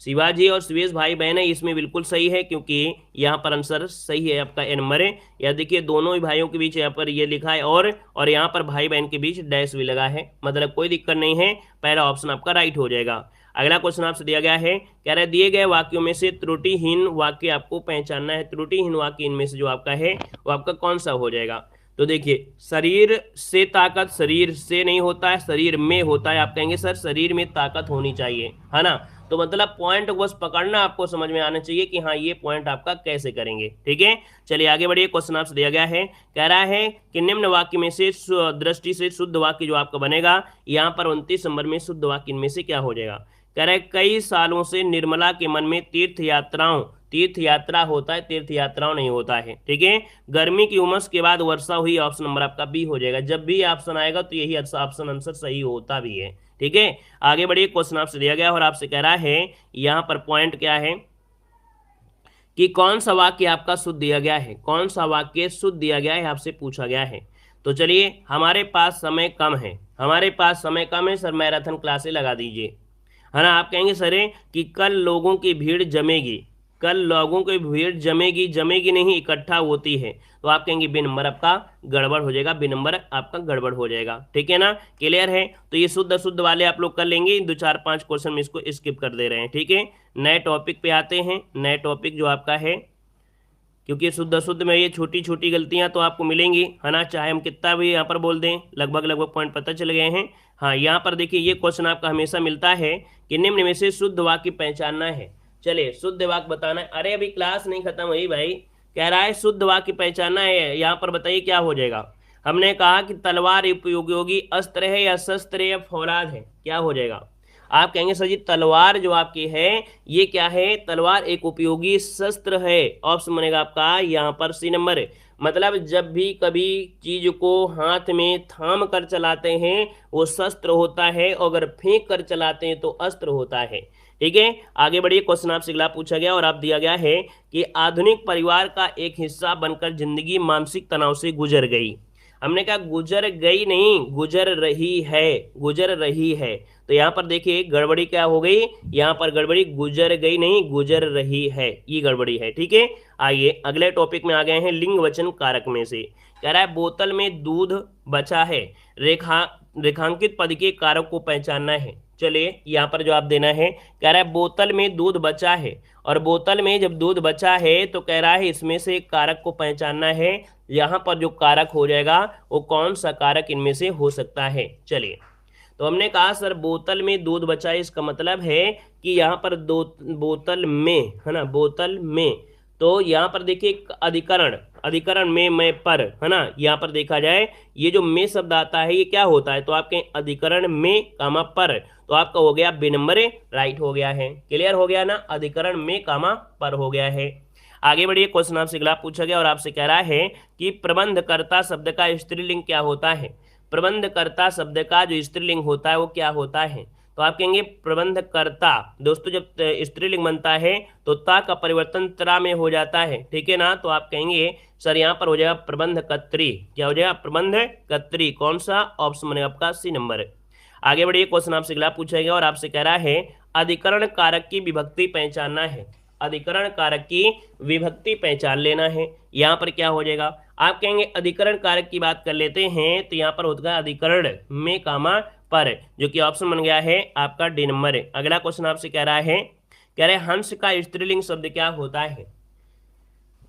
शिवाजी और शिवेश भाई बहन है, इसमें बिल्कुल सही है, क्योंकि यहाँ पर आंसर सही है आपका ए नंबर है। या देखिए दोनों ही भाइयों के बीच यहाँ पर ये लिखा है और यहाँ पर भाई बहन के बीच डैश भी लगा है, मतलब कोई दिक्कत नहीं है, पहला ऑप्शन आपका राइट हो जाएगा। अगला क्वेश्चन आपसे दिया गया है, कह रहा है दिए गए वाक्यों में से त्रुटिहीन वाक्य आपको पहचानना है। त्रुटिहीन वाक्य इनमें से जो आपका है वो आपका कौन सा हो जाएगा? तो देखिए, शरीर से ताकत शरीर से नहीं होता है, शरीर में होता है। आप कहेंगे सर शरीर में ताकत होनी चाहिए, है ना? तो मतलब पॉइंट को बस पकड़ना आपको समझ में आना चाहिए कि हाँ ये पॉइंट आपका कैसे करेंगे। ठीक है, चलिए आगे बढ़िए। क्वेश्चन आपसे दिया गया है, कह रहा है कि निम्न वाक्य में से दृष्टि से शुद्ध वाक्य जो आपका बनेगा, यहाँ पर 29 नंबर में शुद्ध वाक्य इनमें से क्या हो जाएगा? कह रहा है कई सालों से निर्मला के मन में तीर्थ यात्रा होता है, तीर्थ यात्राओं नहीं होता है। ठीक है, गर्मी की उमस के बाद वर्षा हुई, ऑप्शन नंबर आपका बी हो जाएगा। जब भी ऑप्शन आएगा तो यही ऑप्शन आंसर सही होता भी है। ठीक है, आगे बढ़िए। क्वेश्चन आपसे दिया गया और आपसे कह रहा है यहाँ पर पॉइंट क्या है कि कौन सा वाक्य आपका शुद्ध दिया गया है, कौन सा वाक्य शुद्ध दिया गया है, आपसे पूछा गया है। तो चलिए, हमारे पास समय कम है, हमारे पास समय कम है सर, मैराथन क्लासें लगा दीजिए, है ना? आप कहेंगे सर कि कल लोगों की भीड़ जमेगी, कल लोगों की भीड़ जमेगी नहीं, इकट्ठा होती है। तो आप कहेंगे बी नंबर आपका गड़बड़ हो जाएगा, बी नंबर आपका गड़बड़ हो जाएगा। ठीक है ना, क्लियर है? तो ये शुद्ध शुद्ध वाले आप लोग कर लेंगे, 2 4 5 क्वेश्चन में इसको स्किप कर दे रहे हैं। ठीक है, नए टॉपिक पे आते हैं। नए टॉपिक जो आपका है, क्योंकि शुद्ध शुद्ध में ये छोटी छोटी गलतियां तो आपको मिलेंगी, है ना, चाहे हम कितना भी यहाँ पर बोल दें, लगभग पॉइंट पता चल गए हैं। हाँ, यहाँ पर देखिए ये क्वेश्चन आपका हमेशा मिलता है कि निम्न में से शुद्ध वाक्य पहचानना है। चलिए, शुद्ध वाक्य बताना है। अरे अभी क्लास नहीं खत्म हुई भाई, कह रहा है शुद्ध वाक्य पहचानना है। यहाँ पर बताइए क्या हो जाएगा? हमने कहा कि तलवार उपयोगी अस्त्र है या शस्त्र है या फौलाद है, क्या हो जाएगा? आप कहेंगे सर जी तलवार जो आपकी है ये क्या है? तलवार एक उपयोगी शस्त्र है, ऑप्शन बनेगा आपका यहाँ पर सी नंबर है। मतलब जब भी कभी चीज को हाथ में थाम कर चलाते हैं वो शस्त्र होता है, और अगर फेंक कर चलाते हैं तो अस्त्र होता है। ठीक है, आगे बढ़िए। क्वेश्चन आपसे अगला पूछा गया और आप दिया गया है कि आधुनिक परिवार का एक हिस्सा बनकर जिंदगी मानसिक तनाव से गुजर गई। हमने कहा गुजर गई नहीं, गुजर रही है, गुजर रही है। तो यहाँ पर देखिए गड़बड़ी क्या हो गई, यहाँ पर गड़बड़ी गुजर गई नहीं, गुजर रही है, ये गड़बड़ी है। ठीक है, आइए अगले टॉपिक में आ गए हैं लिंग वचन कारक में से। कह रहा है बोतल में दूध बचा है, रेखांकित पद के कारक को पहचानना है। चलिए, यहाँ पर जो आप देना है, कह रहा है बोतल में दूध बचा है, और बोतल में जब दूध बचा है तो कह रहा है इसमें से एक कारक को पहचानना है। यहाँ पर जो कारक हो जाएगा वो कौन सा कारक इनमें से हो सकता है? चलिए, तो हमने कहा सर बोतल में दूध बचा है, इसका मतलब है कि यहाँ पर दो बोतल में, है ना, बोतल में। तो यहाँ पर देखिए अधिकरण में मैं पर, है ना, यहाँ पर देखा जाए ये जो में शब्द आता है ये क्या होता है? तो आपके अधिकरण में कामा पर, तो आपका हो गया बी नंबर राइट हो गया है। क्लियर हो गया ना, अधिकरण में कामा पर हो गया है। आगे बढ़िए। क्वेश्चन आपसे अगला पूछा गया और आपसे कह रहा है कि प्रबंधकर्ता शब्द का स्त्रीलिंग क्या होता है? प्रबंधकर्ता शब्द का जो स्त्रीलिंग होता है वो क्या होता है? तो आप कहेंगे प्रबंधकर्ता। दोस्तों जब स्त्रीलिंग बनता है तो ता का परिवर्तन त्रा में हो जाता है, ठीक है ना? तो आप कहेंगे सर यहाँ पर हो जाएगा प्रबंधकत्री। क्या हो जाएगा? प्रबंधकत्री। कौन सा? ऑप्शन बनेगा आपका सी नंबर। आगे बढ़िए। क्वेश्चन आपसे अगला पूछा गया और आपसे कह रहा है अधिकरण कारक की विभक्ति पहचानना है। अधिकरण कारक की विभक्ति पहचान लेना है। यहाँ पर क्या हो जाएगा? आप कहेंगे अधिकरण कारक की बात कर लेते हैं, तो यहाँ पर होता है अधिकरण में कामा पर, जो कि ऑप्शन बन गया है आपका डी नंबर। अगला क्वेश्चन आपसे कह रहा है, कह रहे हंस का स्त्रीलिंग शब्द क्या होता है?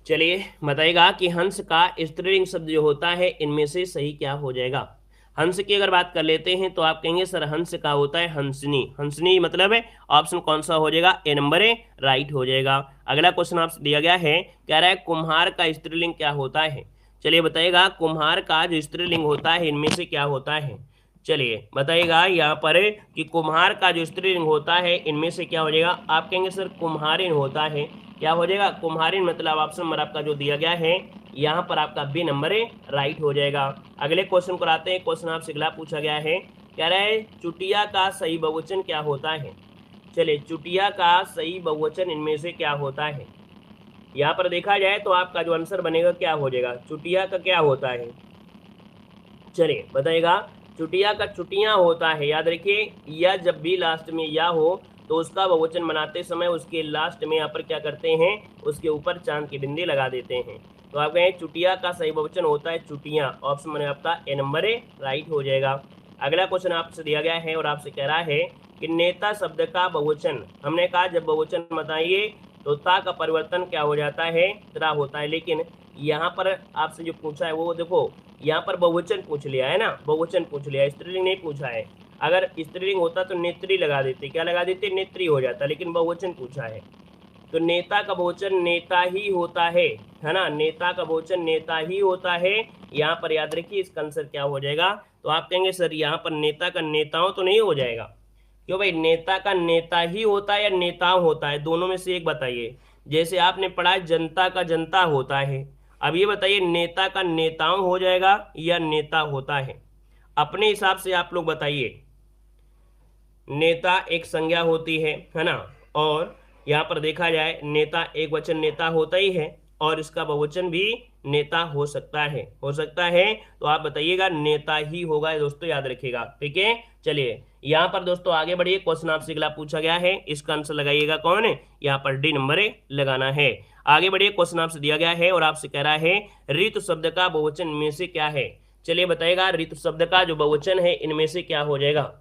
चलिए बताइएगा कि हंस का स्त्रीलिंग शब्द जो होता है इनमें से सही क्या हो जाएगा। हंस की अगर बात कर लेते हैं तो आप कहेंगे सर हंस का होता है हंसनी। हंसनी मतलब है ऑप्शन कौन सा हो जाएगा? ए नंबर राइट हो जाएगा। अगला क्वेश्चन आपसे दिया गया है, कह रहा है कुम्हार का स्त्रीलिंग क्या होता है? चलिए बताइएगा कुम्हार का जो स्त्रीलिंग होता है इनमें से क्या होता है? चलिए बताइएगा यहाँ पर कि कुम्हार का जो स्त्रीलिंग होता है इनमें से क्या हो जाएगा? आप कहेंगे सर कुम्हारिन होता है। क्या हो जाएगा? कुम्हारिन। मतलब ऑप्शन नंबर आपका जो दिया गया है यहाँ पर आपका बी नंबर राइट हो जाएगा। अगले क्वेश्चन पर आते हैं। क्वेश्चन आपसे अगला पूछा गया है, कह रहा है चुटिया का सही बहुवचन क्या होता है। चलिए, चुटिया का सही बहुवचन इनमें से क्या होता है। यहाँ पर देखा जाए तो आपका जो आंसर बनेगा क्या हो जाएगा, चुटिया का क्या होता है। चलिए बताइएगा, चुटिया का चुटियां होता है। याद रखिए, या जब भी लास्ट में या हो तो उसका बहुवचन बनाते समय उसके लास्ट में यहाँ पर क्या करते हैं, उसके ऊपर चांद की बिंदी लगा देते हैं। तो आप कहें चुटिया का सही बहुवचन होता है चुटियां। ऑप्शन में आपका ए नंबर है, राइट हो जाएगा। अगला क्वेश्चन आपसे दिया गया है और आपसे कह रहा है कि नेता शब्द का बहुवचन। हमने कहा जब बहुवचन बताइए तो ता का परिवर्तन क्या हो जाता है, त्रा होता है। लेकिन यहाँ पर आपसे जो पूछा है वो देखो, यहाँ पर बहुवचन पूछ लिया है ना, बहुवचन पूछ लिया, स्त्रीलिंग नहीं पूछा है। अगर स्त्रीलिंग होता तो नेत्री लगा देते, क्या लगा देते, नेत्री हो जाता, लेकिन बहुवचन पूछा है। तो नेता का बहुवचन नेता ही होता है ना, नेता का बहुवचन नेता ही होता है। यहाँ पर याद रखिए इसका आंसर क्या हो जाएगा। तो आप कहेंगे सर यहाँ पर नेता का नेताओं तो नहीं हो जाएगा, क्यों भाई, नेता का नेता ही होता है या नेताओं होता है, दोनों में से एक बताइए। जैसे आपने पढ़ा जनता का जनता होता है, अब ये बताइए नेता का नेताओं हो जाएगा या नेता होता है, अपने हिसाब से आप लोग बताइए। नेता एक संज्ञा होती है ना, और यहाँ पर देखा जाए नेता एक वचन नेता होता ही है और इसका बहुवचन भी नेता हो सकता है, हो सकता है। तो आप बताइएगा नेता ही होगा दोस्तों, याद रखिएगा, ठीक है। चलिए यहाँ पर दोस्तों आगे बढ़िए, क्वेश्चन आपसे अगला पूछा गया है, इसका आंसर लगाइएगा कौन है, यहाँ पर डी नंबर लगाना है। आगे बढ़िए, क्वेश्चन आपसे दिया गया है और आपसे कह रहा है ऋतु शब्द का बहुवचन में से क्या है। चलिए बताइएगा ऋतु शब्द का जो बहुवचन है इनमें से क्या हो जाएगा।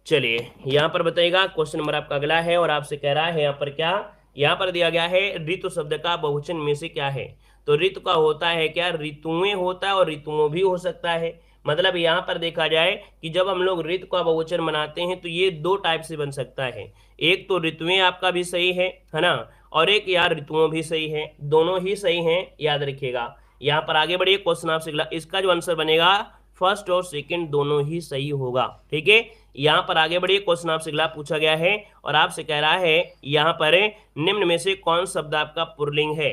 चलिए यहाँ पर बताइएगा, क्वेश्चन नंबर आपका अगला है और आपसे कह रहा है यहाँ पर क्या, यहाँ पर दिया गया है ऋतु शब्द का बहुवचन में से क्या है। तो ऋतु का होता है क्या, ऋतुएं होता है और ऋतुओं भी हो सकता है। मतलब यहाँ पर देखा जाए कि जब हम लोग ऋतु का बहुवचन बनाते हैं तो ये दो टाइप से बन सकता है, एक तो ऋतुएं आपका भी सही है ना, और एक यार ऋतुओं भी सही है, दोनों ही सही हैं, याद रखिएगा। यहाँ पर आगे बढ़िए, क्वेश्चन आपसे अगला, इसका जो आंसर बनेगा फर्स्ट और सेकंड दोनों ही सही होगा, ठीक है। यहाँ पर आगे बढ़िए, क्वेश्चन आपसे अगला पूछा गया है और आपसे कह रहा है यहाँ पर निम्न में से कौन शब्द आपका पुल्लिंग है।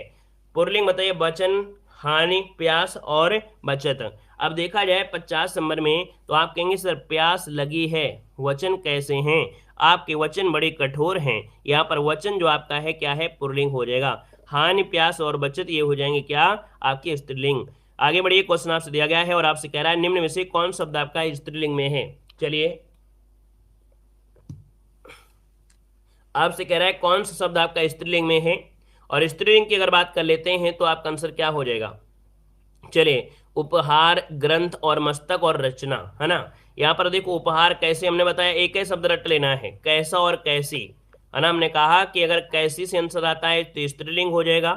पुल्लिंग बताइए, वचन, हानि, प्यास और बचत। अब देखा जाए 50 नंबर में तो आप कहेंगे सर प्यास लगी है, वचन कैसे हैं, आपके वचन बड़े कठोर हैं। यहाँ पर वचन जो आपका है क्या है, पुल्लिंग हो जाएगा। हानि, प्यास और बचत ये हो जाएंगे क्या, आपके स्त्रीलिंग। आगे बढ़िए, क्वेश्चन आपसे दिया गया है और आपसे कह रहा है निम्न में से कौन शब्द आपका स्त्रीलिंग में है। चलिए आपसे कह रहा है कौन सा शब्द आपका स्त्रीलिंग में है, और स्त्रीलिंग की अगर बात कर लेते हैं तो आपका आंसर क्या हो जाएगा। चलिए उपहार, ग्रंथ और मस्तक और रचना, है ना। यहाँ पर देखो उपहार कैसे, हमने बताया एक ही शब्द रट लेना है, कैसा और कैसी, है ना। हमने कहा कि अगर कैसी से आंसर आता है तो स्त्रीलिंग हो जाएगा,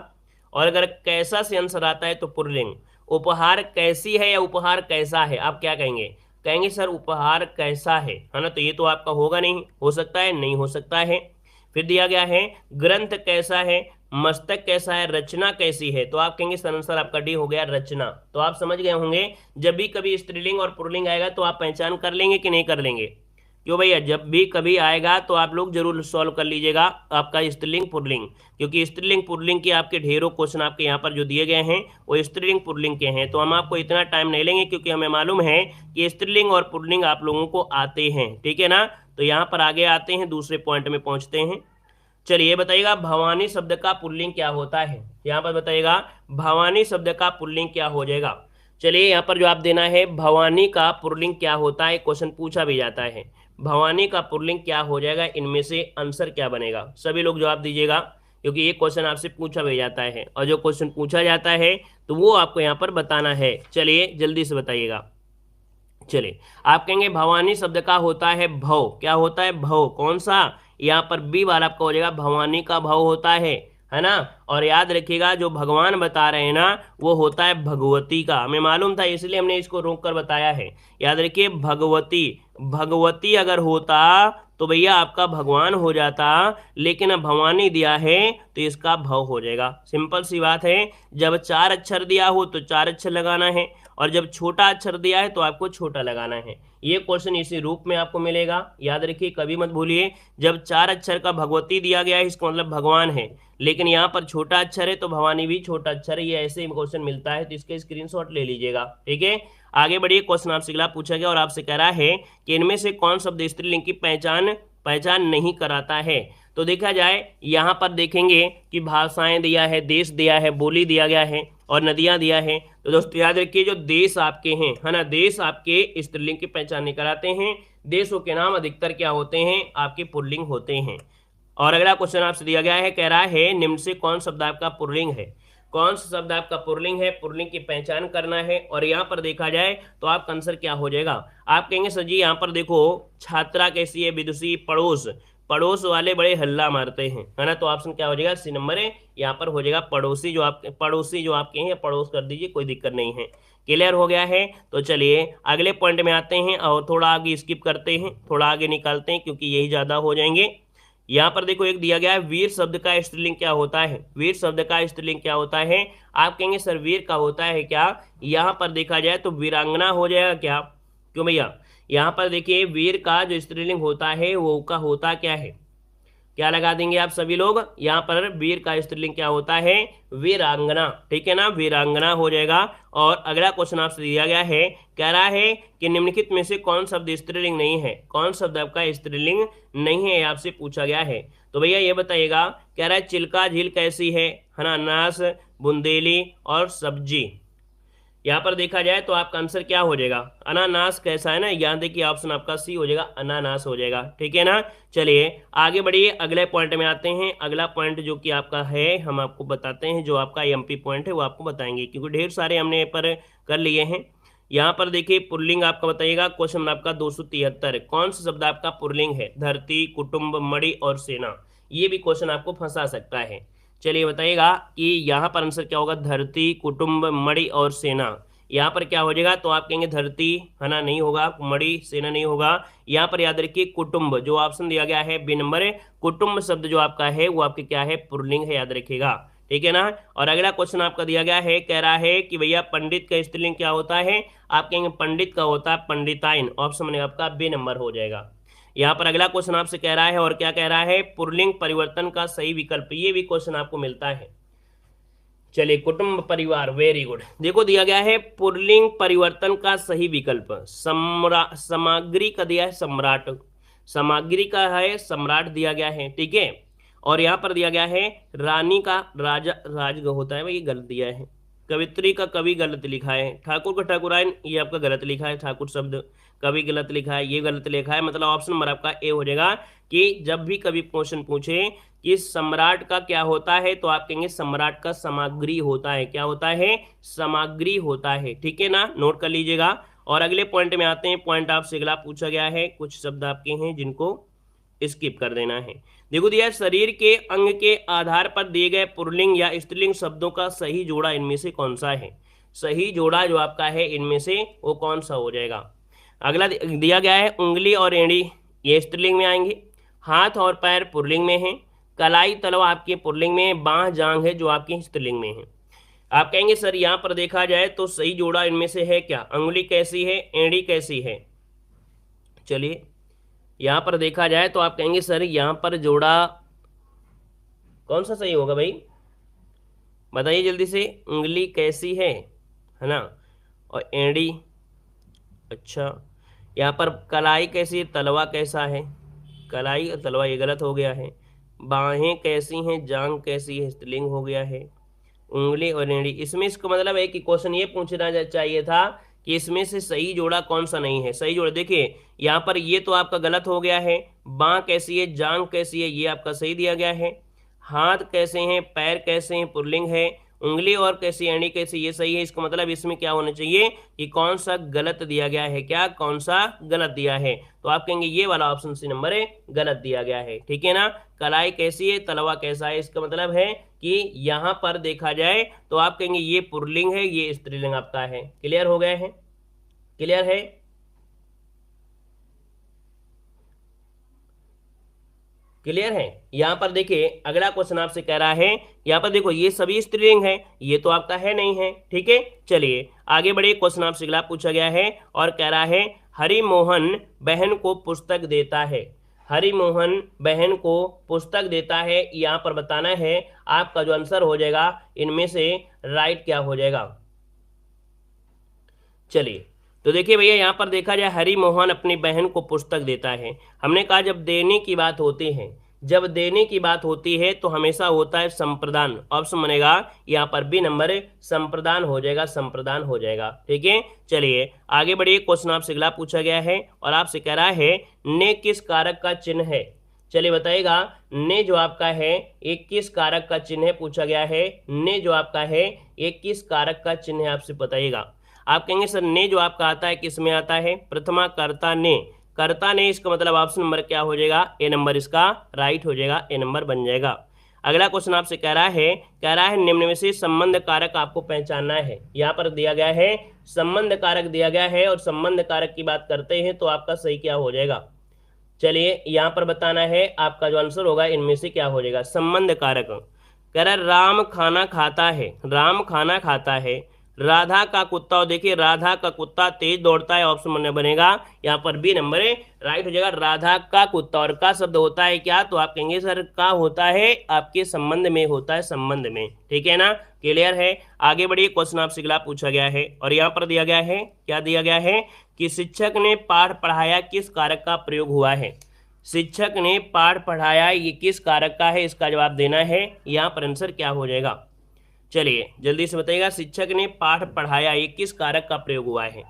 और अगर कैसा से आंसर आता है तो पुल्लिंग। उपहार कैसी है या उपहार कैसा है, आप क्या कहेंगे, कहेंगे सर उपहार कैसा है ना, तो ये तो आपका होगा नहीं, हो सकता है, नहीं हो सकता है। फिर दिया गया है ग्रंथ कैसा है, मस्तक कैसा है, रचना कैसी है, तो आप कहेंगे सर आंसर आपका डी हो गया रचना। तो आप समझ गए होंगे जब भी कभी स्त्रीलिंग और पुल्लिंग आएगा तो आप पहचान कर लेंगे कि नहीं कर लेंगे। क्यों भैया, जब भी कभी आएगा तो आप लोग जरूर सॉल्व कर लीजिएगा आपका स्त्रीलिंग पुल्लिंग, क्योंकि स्त्रीलिंग पुल्लिंग के आपके ढेरों क्वेश्चन आपके यहाँ पर जो दिए गए हैं वो स्त्रीलिंग पुल्लिंग के हैं। तो हम आपको इतना टाइम नहीं लेंगे क्योंकि हमें मालूम है कि स्त्रीलिंग और पुल्लिंग आप लोगों को आते हैं, ठीक है ना। तो यहाँ पर आगे आते हैं, दूसरे पॉइंट में पहुंचते हैं। चलिए बताइएगा भवानी शब्द का पुल्लिंग क्या होता है। यहाँ पर बताइएगा भवानी शब्द का पुल्लिंग क्या हो जाएगा। चलिए यहाँ पर जो आप देना है भवानी का पुल्लिंग क्या होता है, क्वेश्चन पूछा भी जाता है, भवानी का पुल्लिंग क्या हो जाएगा, इनमें से आंसर क्या बनेगा। सभी लोग जवाब दीजिएगा क्योंकि ये क्वेश्चन आपसे पूछा भी जाता है, और जो क्वेश्चन पूछा जाता है तो वो आपको यहाँ पर बताना है। चलिए जल्दी से बताइएगा। चलिए आप कहेंगे भवानी शब्द का होता है भव, क्या होता है भव, कौन सा, यहाँ पर बी वाला आपका हो जाएगा, भवानी का भव होता है ना। और याद रखिएगा जो भगवान बता रहे हैं ना वो होता है भगवती का, हमें मालूम था इसलिए हमने इसको रोक कर बताया है। याद रखिए भगवती, भगवती अगर होता तो भैया आपका भगवान हो जाता, लेकिन अब भवानी दिया है तो इसका भव हो जाएगा। सिंपल सी बात है, जब 4 अक्षर दिया हो तो 4 अक्षर लगाना है, और जब छोटा अक्षर दिया है तो आपको छोटा लगाना है। ये क्वेश्चन इसी रूप में आपको मिलेगा, याद रखिए कभी मत भूलिए। जब 4 अक्षर का भगवती दिया गया है इसका मतलब भगवान है, लेकिन यहाँ पर छोटा अक्षर है तो भवानी भी छोटा अक्षर है, ये ऐसे ही क्वेश्चन मिलता है, तो इसके स्क्रीनशॉट ले लीजिएगा, ठीक है। आगे बढ़िए, क्वेश्चन आपसे अगला पूछा गया और आपसे कह रहा है कि इनमें से कौन शब्द स्त्रीलिंग की पहचान नहीं कराता है। तो देखा जाए यहाँ पर देखेंगे कि भाषाएं दिया है, देश दिया है, बोली दिया गया है और नदियां दिया है। तो दोस्तों याद रखिए, जो देश आपके हैं, है ना, देश आपके स्त्रीलिंग की पहचान नहीं कराते हैं। देशों के नाम अधिकतर क्या होते हैं, आपके पुल्लिंग होते हैं। और अगला क्वेश्चन आपसे दिया गया है, कह रहा है निम्न से कौन शब्द आपका पुल्लिंग है। कौन सा शब्द आपका पुल्लिंग है, पुल्लिंग की पहचान करना है। और यहाँ पर देखा जाए तो आपका आंसर क्या हो जाएगा। आप कहेंगे सर जी यहाँ पर देखो छात्रा कैसी है, विदुषी, पड़ोस, पड़ोस वाले बड़े हल्ला मारते हैं, है ना। तो ऑप्शन क्या हो जाएगा, सी नंबर है, यहाँ पर हो जाएगा पड़ोसी जो आपके हैं, पड़ोस कर दीजिए, कोई दिक्कत नहीं है। क्लियर हो गया है। तो चलिए अगले पॉइंट में आते हैं और थोड़ा आगे स्किप करते हैं, थोड़ा आगे निकालते हैं क्योंकि यही ज्यादा हो जाएंगे। यहाँ पर देखो एक दिया गया है, वीर शब्द का स्त्रीलिंग क्या होता है। वीर शब्द का स्त्रीलिंग क्या होता है। आप कहेंगे सर वीर का होता है क्या। यहाँ पर देखा जाए तो वीरांगना हो जाएगा क्या। क्यों भैया, यहाँ पर देखिए वीर का जो स्त्रीलिंग होता है वो का होता क्या है, क्या लगा देंगे आप सभी लोग। यहाँ पर वीर का स्त्रीलिंग क्या होता है, वीरांगना, ठीक है ना, वीरांगना हो जाएगा। और अगला क्वेश्चन आपसे दिया गया है, कह रहा है कि निम्नलिखित में से कौन शब्द स्त्रीलिंग नहीं है। कौन शब्द आपका स्त्रीलिंग नहीं है, आपसे पूछा गया है। तो भैया ये बताइएगा, कह रहा है चिल्का झील कैसी है ना, अनानास, बुंदेली और सब्जी। यहाँ पर देखा जाए तो आपका आंसर क्या हो जाएगा, अनानास कैसा है ना। यहाँ देखिए ऑप्शन आपका सी हो जाएगा, अनानास हो जाएगा, ठीक है ना। चलिए आगे बढ़िए, अगले पॉइंट में आते हैं। अगला पॉइंट जो कि आपका है हम आपको बताते हैं, जो आपका एमपी पॉइंट है वो आपको बताएंगे क्योंकि ढेर सारे हमने पर कर लिए हैं। यहाँ पर देखिए पुल्लिंग आपका बताइएगा, क्वेश्चन आपका 273, कौन सा शब्द आपका पुल्लिंग है। धरती, कुटुंब, मणि और सेना, ये भी क्वेश्चन आपको फंसा सकता है। चलिए बताइएगा कि यहाँ पर आंसर क्या होगा, धरती, कुटुंब, मणि और सेना। यहाँ पर क्या हो जाएगा, तो आप कहेंगे धरती, है ना, नहीं होगा, मणि, सेना नहीं होगा। यहाँ पर याद रखिए कुटुंब, जो ऑप्शन दिया गया है बी नंबर, कुटुंब शब्द जो आपका है वो आपके क्या है, पुल्लिंग है, याद रखिएगा, ठीक है ना। और अगला क्वेश्चन आपका दिया गया है, कह रहा है कि भैया पंडित का स्त्रीलिंग क्या होता है। आप कहेंगे पंडित का होता है पंडिताइन, ऑप्शन में आपका बी नंबर हो जाएगा। यहाँ पर अगला क्वेश्चन आपसे कह रहा है, और क्या कह रहा है, पुल्लिंग परिवर्तन का सही विकल्प, ये भी क्वेश्चन आपको मिलता है। चलिए कुटुंब, परिवार, वेरी गुड। देखो दिया गया है पुल्लिंग परिवर्तन का सही विकल्प, सामग्री का दिया है सम्राट, सामग्री का है सम्राट दिया गया है, ठीक है। और यहाँ पर दिया गया है रानी का राजा, राज होता है, ये गलत दिया है। कवित्री का कवि गलत लिखा है, ठाकुर का ठाकुराइन, ये आपका गलत लिखा है, ठाकुर शब्द, कवि गलत लिखा है, ये गलत लिखा है। मतलब ऑप्शन नंबर आपका ए हो जाएगा कि जब भी कभी क्वेश्चन पूछे कि सम्राट का क्या होता है, तो आप कहेंगे सम्राट का सामग्री होता है। क्या होता है, सामग्री होता है, ठीक है ना, नोट कर लीजिएगा। और अगले पॉइंट में आते हैं। पॉइंट आपसे अगला पूछा गया है, कुछ शब्द आपके हैं जिनको स्किप कर देना है। देखो दिया, शरीर के अंग के आधार पर दिए गए पुल्लिंग या स्त्रीलिंग शब्दों का सही जोड़ा इनमें से कौन सा है। सही जोड़ा जो आपका है इनमें से वो कौन सा हो जाएगा। अगला दिया गया है उंगली और एड़ी, ये स्त्रीलिंग में आएंगे। हाथ और पैर पुल्लिंग में है। कलाई, तलवा आपके पुल्लिंग में है। बाह, जांग है जो आपके स्त्रीलिंग में है। आप कहेंगे सर यहाँ पर देखा जाए तो सही जोड़ा इनमें से है क्या, उंगली कैसी है, एड़ी कैसी है। चलिए यहाँ पर देखा जाए तो आप कहेंगे सर यहाँ पर जोड़ा कौन सा सही होगा भाई, बताइए जल्दी से। उंगली कैसी है ना, और एड़ी, अच्छा। यहाँ पर कलाई कैसी है, तलवा कैसा है, कलाई और तलवा ये गलत हो गया है। बाहें कैसी हैं, जांग कैसी है, स्त्रीलिंग हो गया है। उंगली और एड़ी, इसमें इसका मतलब है कि क्वेश्चन ये पूछना चाहिए था कि इसमें से सही जोड़ा कौन सा नहीं है। सही जोड़ा देखिए यहाँ पर ये तो आपका गलत हो गया है। बाँ कैसी है, जांग कैसी है, ये आपका सही दिया गया है। हाथ कैसे हैं, पैर कैसे हैं, पुल्लिंग है। उंगली और कैसी, एड़ी कैसी, ये सही है। इसका मतलब इसमें क्या होना चाहिए कि कौन सा गलत दिया गया है, क्या कौन सा गलत दिया है। तो आप कहेंगे ये वाला ऑप्शन सी नंबर है गलत दिया गया है, ठीक है ना। कलाई कैसी है, तलवा कैसा है, इसका मतलब है कि यहां पर देखा जाए तो आप कहेंगे ये पुल्लिंग है, ये स्त्रीलिंग आपका है। क्लियर हो गया है, क्लियर है। क्लियर है। यहां पर देखिए अगला क्वेश्चन आपसे कह रहा है, यहां पर देखो ये सभी स्त्रीलिंग है, ये तो आपका है नहीं है, ठीक है। चलिए आगे बढ़िए, क्वेश्चन आपसे अगला पूछा गया है और कह रहा है हरिमोहन बहन को पुस्तक देता है। हरिमोहन बहन को पुस्तक देता है, यहां पर बताना है आपका जो आंसर हो जाएगा इनमें से राइट क्या हो जाएगा। चलिए तो देखिए भैया, यहाँ पर देखा जाए हरि मोहन अपनी बहन को पुस्तक देता है। हमने कहा जब देने की बात होती है, जब देने की बात होती है तो हमेशा होता है संप्रदान। ऑप्शन बनेगा यहाँ पर बी नंबर, संप्रदान हो जाएगा, संप्रदान हो जाएगा। ठीक है, चलिए आगे बढ़िए। क्वेश्चन आपसे अगला पूछा गया है और आपसे कह रहा है ने किस कारक का चिन्ह है। चलिए बताइएगा, ने जो आपका है ये किस कारक का चिन्ह है, पूछा गया है। ने जो आपका है ये किस कारक का चिन्ह है, आपसे बताइएगा। आप कहेंगे सर ने जो आपका आता है किस में आता है, प्रथमा कर्ता ने, कर्ता ने, इसका मतलब ऑप्शन नंबर क्या हो जाएगा, ए नंबर इसका राइट हो जाएगा, ए नंबर बन जाएगा। अगला क्वेश्चन आपसे कह रहा है निम्न में से संबंध कारक आपको पहचानना है। यहाँ पर दिया गया है संबंध कारक दिया गया है, और संबंध कारक की बात करते हैं तो आपका सही क्या हो जाएगा। चलिए यहाँ पर बताना है आपका जो आंसर होगा इनमें से क्या हो जाएगा। संबंध कारक कह रहा है राम खाना खाता है, राम खाना खाता है। राधा का कुत्ता, और देखिए राधा का कुत्ता तेज दौड़ता है, ऑप्शन बनेगा यहाँ पर बी नंबर राइट हो जाएगा। राधा का कुत्ता, और का शब्द होता है क्या, तो आप कहेंगे सर का होता है आपके संबंध में होता है, संबंध में। ठीक है ना, क्लियर है। आगे बढ़िए, क्वेश्चन आपसे अगला पूछा गया है और यहाँ पर दिया गया है, क्या दिया गया है कि शिक्षक ने पाठ पढ़ाया किस कारक का प्रयोग हुआ है। शिक्षक ने पाठ पढ़ाया ये किस कारक का है, इसका जवाब देना है। यहाँ पर आंसर क्या हो जाएगा, चलिए जल्दी से बताइएगा। शिक्षक ने पाठ पढ़ाया ये किस कारक का प्रयोग हुआ है,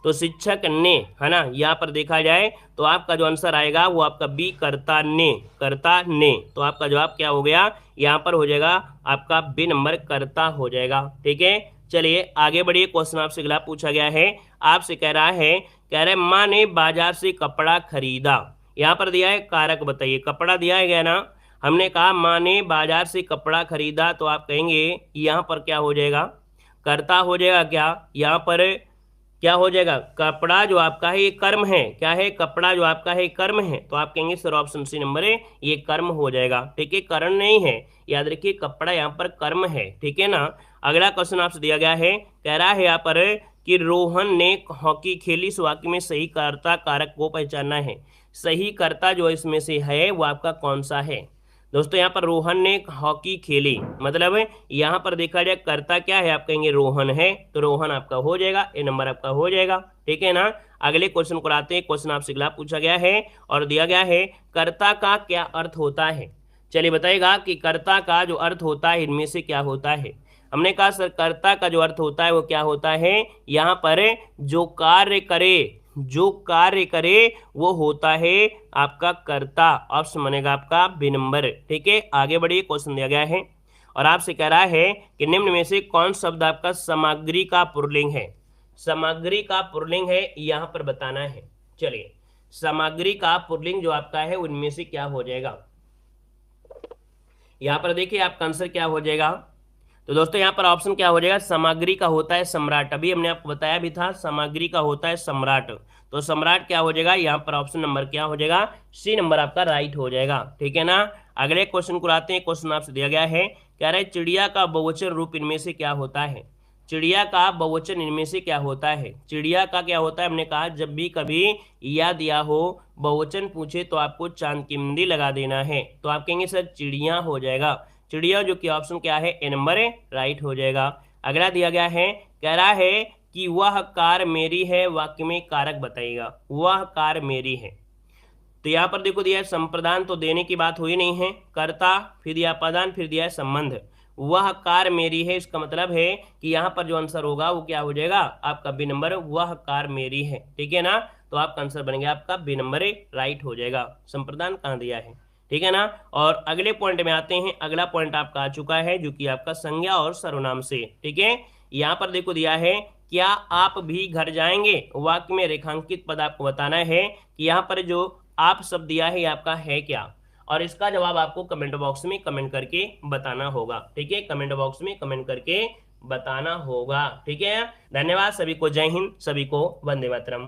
तो शिक्षक ने, है ना। यहाँ पर देखा जाए तो आपका जो आंसर आएगा वो आपका बी कर्ता ने, कर्ता ने। तो आपका जवाब क्या हो गया, यहाँ पर हो जाएगा आपका बी नंबर कर्ता हो जाएगा। ठीक है, चलिए आगे बढ़िए। क्वेश्चन आपसे अगला पूछा गया है, आपसे कह रहा है माँ ने बाजार से कपड़ा खरीदा। यहाँ पर दिया है कारक, बताइए कपड़ा दिया है गया ना। हमने कहा माँ ने बाजार से कपड़ा खरीदा, तो आप कहेंगे यहाँ पर क्या हो जाएगा, कर्ता हो जाएगा क्या, यहाँ पर क्या हो जाएगा, कपड़ा जो आपका है ये कर्म है, क्या है, कपड़ा जो आपका है कर्म है। तो आप कहेंगे सर ऑप्शन सी नंबर है ये कर्म हो जाएगा। ठीक है, करण नहीं है, याद रखिए कपड़ा यहाँ पर कर्म है। ठीक है ना। अगला क्वेश्चन आपसे दिया गया है, कह रहा है यहाँ पर कि रोहन ने हॉकी खेली, इस वाक्य में सही कर्ता कारक को पहचानना है। सही कर्ता जो इसमें से है वो आपका कौन सा है। दोस्तों यहाँ पर रोहन ने हॉकी खेली, मतलब यहाँ पर देखा जाए कर्ता क्या है, आप कहेंगे रोहन है, तो रोहन आपका हो जाएगा, ए नंबर आपका हो जाएगा। ठीक है ना। अगले क्वेश्चन को आते हैं। क्वेश्चन आपसे अगला पूछा गया है और दिया गया है कर्ता का क्या अर्थ होता है। चलिए बताइएगा कि कर्ता का जो अर्थ होता है इनमें से क्या होता है। हमने कहा सर कर्ता का जो अर्थ होता है वो क्या होता है, यहाँ पर जो कार्य करे, जो कार्य करे वो होता है आपका कर्ता। ऑप्शन बनेगा आपका बी नंबर। ठीक है, आगे बढ़िए। क्वेश्चन दिया गया है और आपसे कह रहा है कि निम्न में से कौन शब्द आपका सामग्री का पुल्लिंग है। सामग्री का पुल्लिंग है, यहाँ पर बताना है। चलिए सामग्री का पुल्लिंग जो आपका है उनमें से क्या हो जाएगा, यहाँ पर देखिए आपका आंसर क्या हो जाएगा। तो दोस्तों यहाँ पर ऑप्शन क्या हो जाएगा, सामग्री का होता है सम्राट। अभी हमने आपको बताया भी था सामग्री का होता है सम्राट, तो सम्राट क्या हो जाएगा, यहाँ पर ऑप्शन नंबर क्या हो जाएगा, सी नंबर आपका राइट हो जाएगा। ठीक है ना। अगले क्वेश्चन को आते हैं। क्वेश्चन आपसे दिया गया है, कह रहा है चिड़िया का बहुवचन रूप इनमें से क्या होता है। चिड़िया का बहुवचन इनमें से क्या होता है। चिड़िया का क्या होता है, हमने कहा जब भी कभी या दिया हो बहुवचन पूछे तो आपको चांद की बिंदी लगा देना है, तो आप कहेंगे सर चिड़िया हो जाएगा। चिड़िया जो कि ऑप्शन क्या है, ए नंबर है राइट हो जाएगा। अगला दिया गया है, कह रहा है कि वह कार मेरी है, वाक्य में कारक बताइएगा। वह कार मेरी है, तो यहाँ पर देखो दिया है संप्रदान, तो देने की बात हुई नहीं है, कर्ता फिर दिया प्रदान फिर दिया है संबंध। वह कार मेरी है, इसका मतलब है कि यहाँ पर जो आंसर होगा वो क्या हो जाएगा आपका बी नंबर, वह कार मेरी है। ठीक है ना। तो आपका आंसर बन गया आपका बी नंबर राइट हो जाएगा। संप्रदान कहाँ दिया है। ठीक है ना। और अगले पॉइंट में आते हैं। अगला पॉइंट आपका आ चुका है जो कि आपका संज्ञा और सर्वनाम से। ठीक है, यहाँ पर देखो दिया है क्या आप भी घर जाएंगे, वाक्य में रेखांकित पद आपको बताना है कि यहाँ पर जो आप शब्द दिया है आपका है क्या, और इसका जवाब आपको कमेंट बॉक्स में कमेंट करके बताना होगा। ठीक है, कमेंट बॉक्स में कमेंट करके बताना होगा। ठीक है, धन्यवाद सभी को, जय हिंद, सभी को वंदे मातरम।